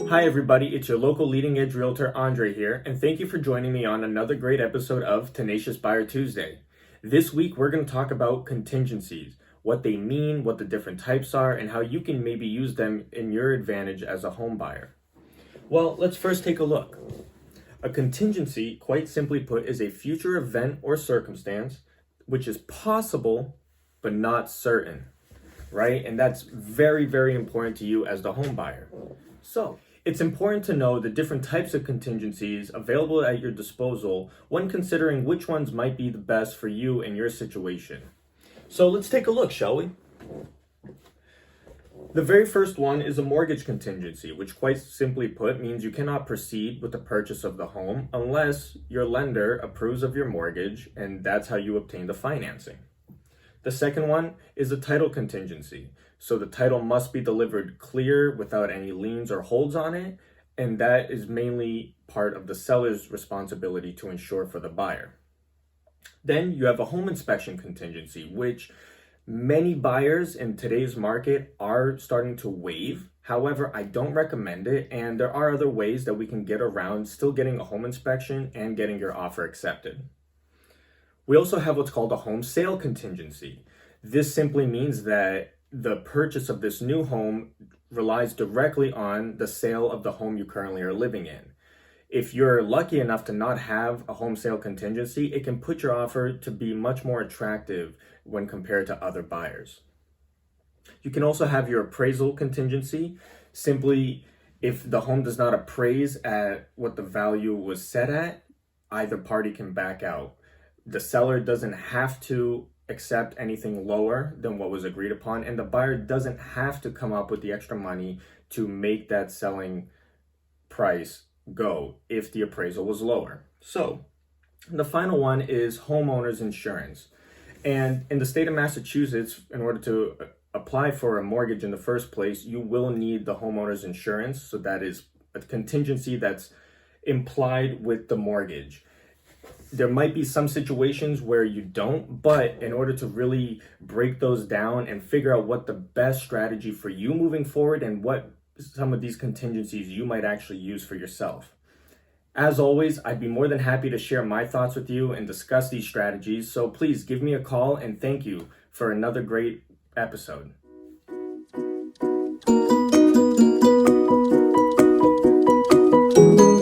Hi everybody, it's your local leading edge realtor Andre here, and thank you for joining me on another great episode of Tenacious Buyer Tuesday. This week we're going to talk about contingencies, what they mean, what the different types are, and how you can maybe use them in your advantage as a home buyer. Well, let's first take a look. A contingency, quite simply put, is a future event or circumstance which is possible but not certain, right? And that's very, very important to you as the home buyer. So, it's important to know the different types of contingencies available at your disposal when considering which ones might be the best for you and your situation. So let's take a look, shall we? The very first one is a mortgage contingency, which quite simply put means you cannot proceed with the purchase of the home unless your lender approves of your mortgage, and that's how you obtain the financing. The second one is a title contingency. So the title must be delivered clear without any liens or holds on it, and that is mainly part of the seller's responsibility to ensure for the buyer. Then you have a home inspection contingency, which many buyers in today's market are starting to waive. However, I don't recommend it, and there are other ways that we can get around still getting a home inspection and getting your offer accepted. We also have what's called a home sale contingency. This simply means that the purchase of this new home relies directly on the sale of the home you currently are living in. If you're lucky enough to not have a home sale contingency, it can put your offer to be much more attractive when compared to other buyers. You can also have your appraisal contingency. Simply, if the home does not appraise at what the value was set at, either party can back out. The seller doesn't have to accept anything lower than what was agreed upon, and the buyer doesn't have to come up with the extra money to make that selling price go if the appraisal was lower. So the final one is homeowner's insurance. And in the state of Massachusetts, in order to apply for a mortgage in the first place, you will need the homeowner's insurance. So that is a contingency that's implied with the mortgage. There might be some situations where you don't, but in order to really break those down and figure out what the best strategy for you moving forward and what some of these contingencies you might actually use for yourself. As always, I'd be more than happy to share my thoughts with you and discuss these strategies, so please give me a call, and thank you for another great episode.